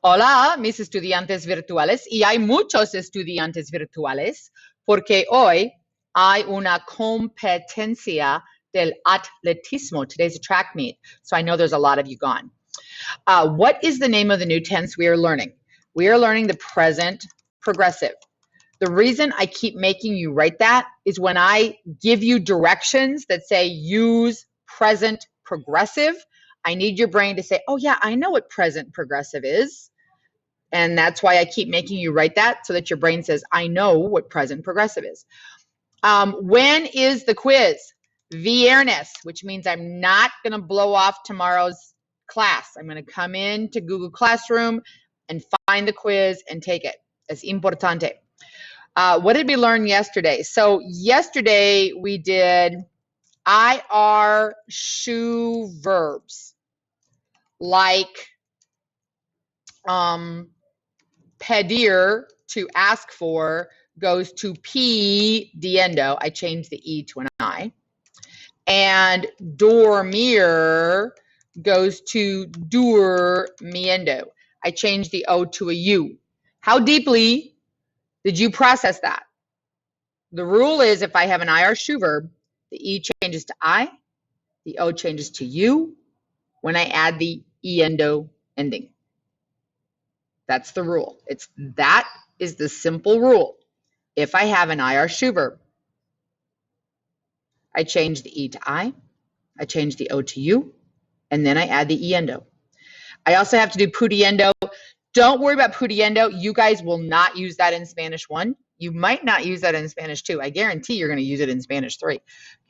Hola, mis estudiantes virtuales, y hay muchos estudiantes virtuales porque hoy hay una competencia del atletismo. Today's a track meet, so I know there's a lot of you gone. What is the name of the new tense we are learning? We are learning the present progressive. The reason I keep making you write that is when I give you directions that say use present progressive, I need your brain to say, oh yeah, I know what present progressive is. And that's why I keep making you write that so that your brain says, I know what present progressive is. When is the quiz? Viernes, which means I'm not going to blow off tomorrow's class. I'm going to come into Google Classroom and find the quiz and take it. Es importante. What did we learn yesterday? So yesterday we did IR shoe verbs like pedir, to ask for, goes to pidiendo. I changed the E to an I. And dormir goes to durmiendo. I changed the O to a U. How deeply did you process that? The rule is if I have an IR shoe verb, the E changes to I, the O changes to U when I add the endo ending. That's the rule. That is the simple rule. If I have an IR shoe verb, I change the E to I change the O to U, and then I add the endo. I also have to do pudiendo. Don't worry about pudiendo. You guys will not use that in Spanish 1. You might not use that in Spanish 2. I guarantee you're going to use it in Spanish 3.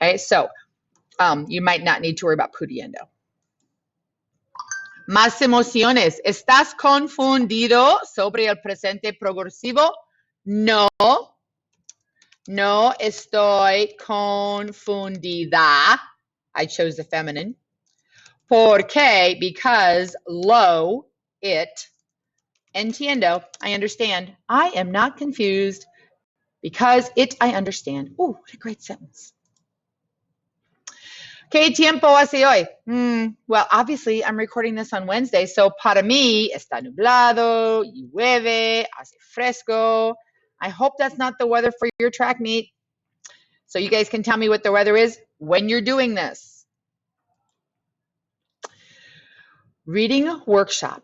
Okay, so you might not need to worry about pudiendo. Más emociones. ¿Estás confundido sobre el presente progresivo? No. No estoy confundida. I chose the feminine. ¿Por qué? Because lo, it. Entiendo, I understand. I am not confused. Because it, I understand. Ooh, what a great sentence. ¿Qué tiempo hace hoy? Well, obviously, I'm recording this on Wednesday, so para mí, está nublado, llueve, hace fresco. I hope that's not the weather for your track meet. So you guys can tell me what the weather is when you're doing this. Reading workshop.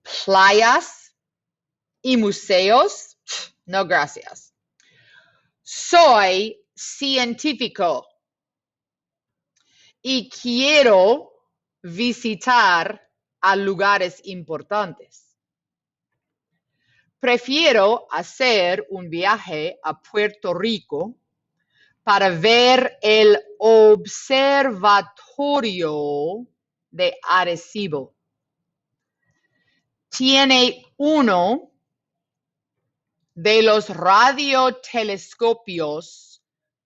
Playas y museos, no gracias. Soy científico y quiero visitar a lugares importantes. Prefiero hacer un viaje a Puerto Rico para ver el observatorio de Arecibo. Tiene uno de los radiotelescopios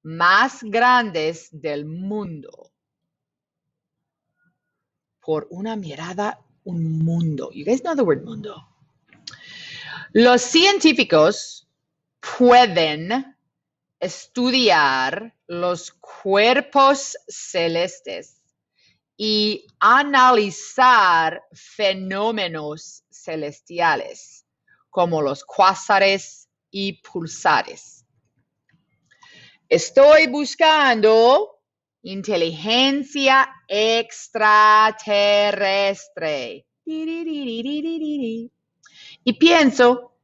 más grandes del mundo. Por una mirada, un mundo. You guys know the word mundo. Los científicos pueden estudiar los cuerpos celestes y analizar fenómenos celestiales como los cuásares y pulsares. Estoy buscando inteligencia extraterrestre. Y pienso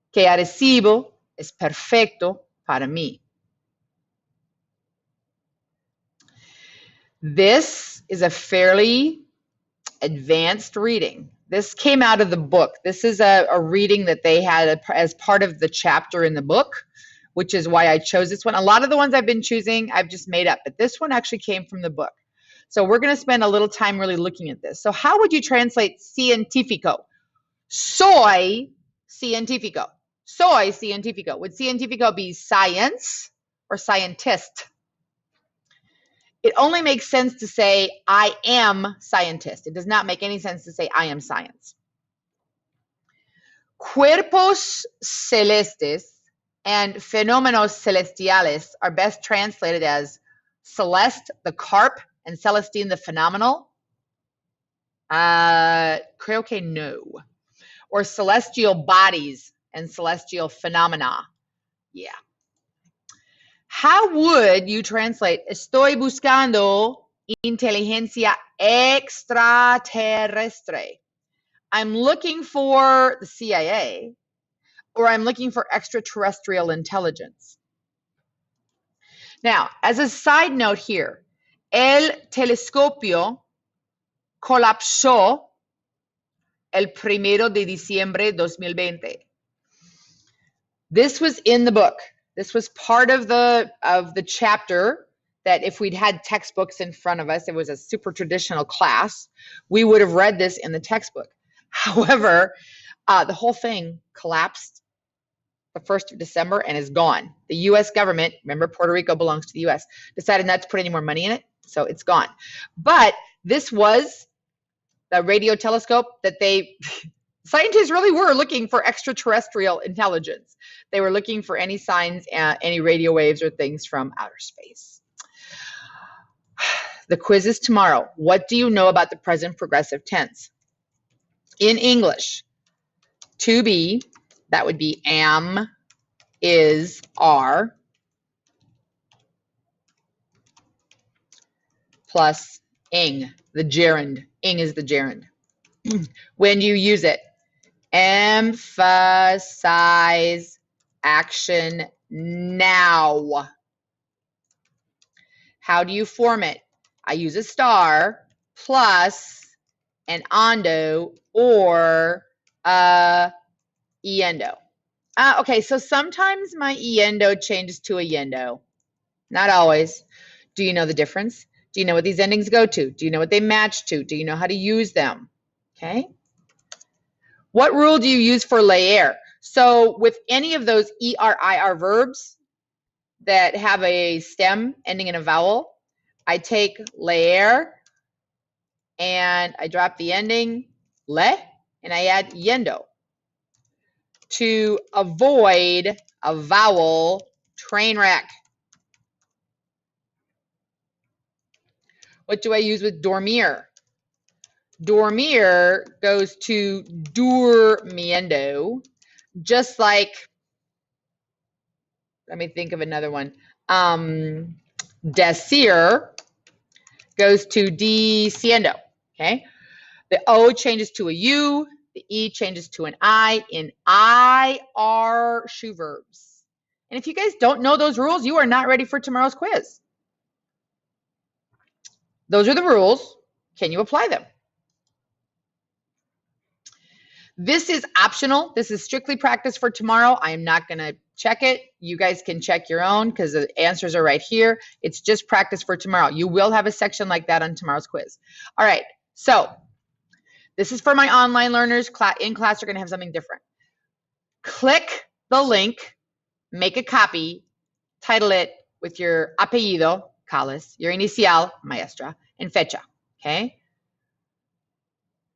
que Arecibo es perfecto para mí. This is a fairly advanced reading. This came out of the book. This is a reading that they had as part of the chapter in the book, which is why I chose this one. A lot of the ones I've been choosing, I've just made up, but this one actually came from the book. So we're going to spend a little time really looking at this. So how would you translate científico? Soy científico. Soy científico. Would científico be science or scientist? It only makes sense to say, I am scientist. It does not make any sense to say, I am science. Cuerpos celestes and fenómenos celestiales are best translated as Celeste, the carp, and Celestine, the phenomenal. Creo que no. Or celestial bodies and celestial phenomena. Yeah. How would you translate estoy buscando inteligencia extraterrestre? I'm looking for the CIA, or I'm looking for extraterrestrial intelligence. Now, as a side note here, el telescopio colapsó el 1 de diciembre 2020. This was in the book. This was part of the chapter that if we'd had textbooks in front of us, it was a super traditional class, we would have read this in the textbook. However, the whole thing collapsed the 1st of December and is gone. The U.S. government, remember Puerto Rico belongs to the U.S., decided not to put any more money in it, so it's gone. But this was the radio telescope that scientists really were looking for extraterrestrial intelligence. They were looking for any signs, any radio waves or things from outer space. The quiz is tomorrow. What do you know about the present progressive tense? In English, to be, that would be am, is, are, plus ing, the gerund. Ing is the gerund. When you use it, emphasize action now. How do you form it? I use a star plus an ondo or a yendo. Okay, so sometimes my yendo changes to a yendo. Not always. Do you know the difference? Do you know what these endings go to? Do you know what they match to? Do you know how to use them? Okay. What rule do you use for leer? So with any of those ER-IR verbs that have a stem ending in a vowel, I take leer and I drop the ending le and I add yendo to avoid a vowel train wreck. What do I use with dormir? Dormir goes to durmiendo, just like, let me think of another one. Decir goes to diciendo, okay? The O changes to a U, the E changes to an I in IR shoe verbs. And if you guys don't know those rules, you are not ready for tomorrow's quiz. Those are the rules. Can you apply them? This is optional. This is strictly practice for tomorrow. I am not going to check it. You guys can check your own because the answers are right here. It's just practice for tomorrow. You will have a section like that on tomorrow's quiz. All right. So this is for my online learners. In class, you're going to have something different. Click the link, make a copy, title it with your apellido, Calis, your inicial, maestra, and fecha. Okay.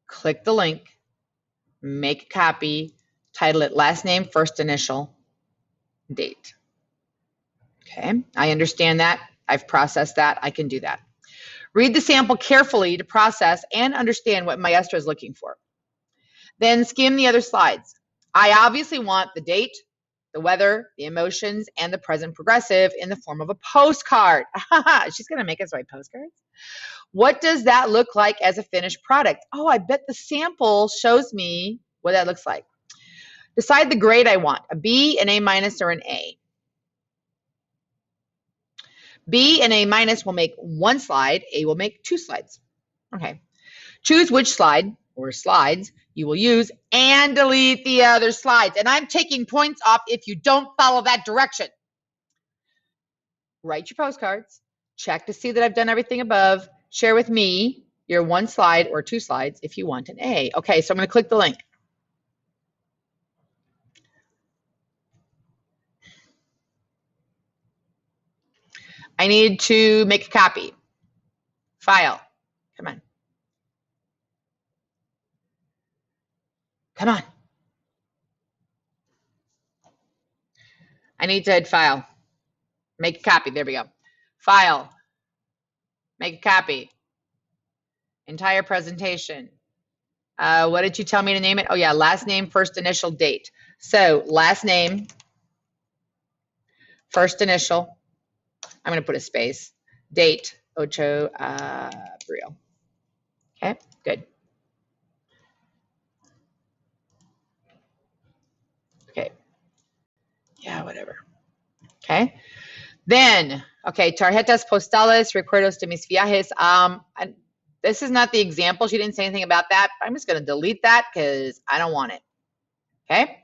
Click the link. Make a copy, title it last name, first initial, date. Okay, I understand that. I've processed that. I can do that. Read the sample carefully to process and understand what Maestra is looking for. Then skim the other slides. I obviously want the date, the weather, the emotions, and the present progressive in the form of a postcard. She's going to make us write postcards. What does that look like as a finished product? Oh, I bet the sample shows me what that looks like. Decide the grade I want, a B, an A minus, or an A. B and A minus will make one slide, A will make 2 slides. Okay. Choose which slide or slides you will use and delete the other slides. And I'm taking points off if you don't follow that direction. Write your postcards, check to see that I've done everything above. Share with me your 1 slide or 2 slides if you want an A. Okay, so I'm going to click the link. I need to make a copy. File. Come on. Come on. I need to hit file. Make a copy. There we go. File. Make a copy. Entire presentation. What did you tell me to name it? Oh, yeah, last name, first initial, date. So last name, first initial. I'm going to put a space. Date, 8abril. Okay, good. Okay. Yeah, whatever. Okay. Then, okay, tarjetas postales, recuerdos de mis viajes. This is not the example. She didn't say anything about that. I'm just going to delete that because I don't want it. Okay.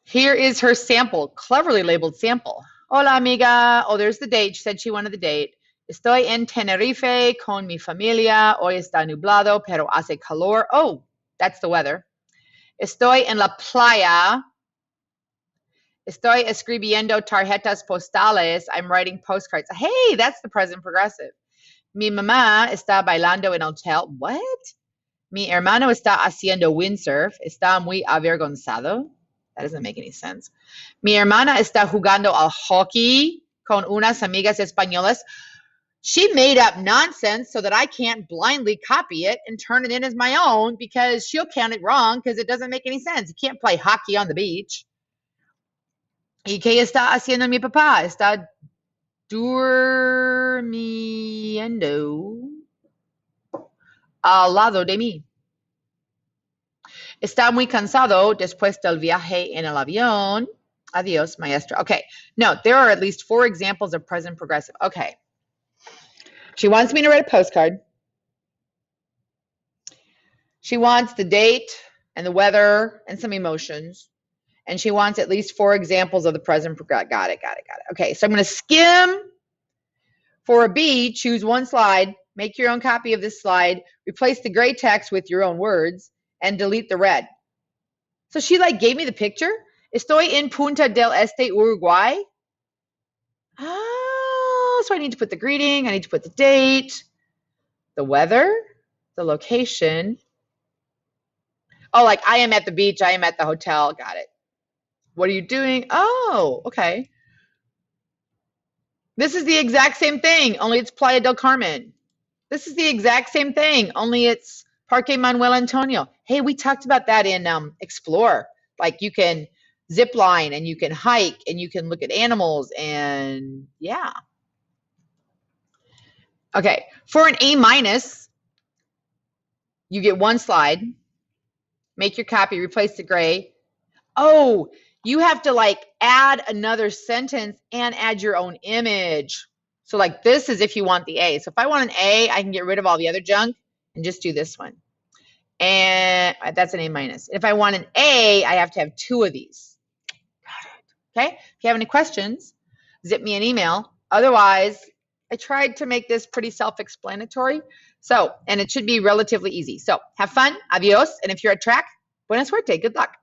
Here is her sample, cleverly labeled sample. Hola, amiga. Oh, there's the date. She said she wanted the date. Estoy en Tenerife con mi familia. Hoy está nublado, pero hace calor. Oh, that's the weather. Estoy en la playa. Estoy escribiendo tarjetas postales. I'm writing postcards. Hey, that's the present progressive. Mi mamá está bailando en el hotel. What? Mi hermano está haciendo windsurf. Está muy avergonzado. That doesn't make any sense. Mi hermana está jugando al hockey con unas amigas españolas. She made up nonsense so that I can't blindly copy it and turn it in as my own because she'll count it wrong because it doesn't make any sense. You can't play hockey on the beach. ¿Y qué está haciendo mi papá? Está durmiendo al lado de mí. Está muy cansado después del viaje en el avión. Adiós, maestra. Okay, no, there are at least 4 examples of present progressive. Okay. She wants me to write a postcard. She wants the date and the weather and some emotions. And she wants at least 4 examples of the present progressive. Got it. Okay, so I'm going to skim. For a B, choose one slide, make your own copy of this slide, replace the gray text with your own words, and delete the red. So she like gave me the picture. Estoy en Punta del Este, Uruguay. Oh, so I need to put the greeting, I need to put the date, the weather, the location. Oh, like I am at the beach, I am at the hotel. Got it. What are you doing? Oh, okay. This is the exact same thing, only it's Playa del Carmen. This is the exact same thing, only it's Parque Manuel Antonio. Hey, we talked about that in Explore. Like you can zip line and you can hike and you can look at animals and yeah. Okay, for an A-, you get 1 slide. Make your copy, replace the gray. Oh, you have to like add another sentence and add your own image. So like this is if you want the A. So if I want an A, I can get rid of all the other junk and just do this one. And that's an A-. If I want an A, I have to have 2 of these. Got it. Okay? If you have any questions, zip me an email. Otherwise, I tried to make this pretty self-explanatory. So, and it should be relatively easy. So have fun. Adios. And if you're at track, buena suerte. Good luck.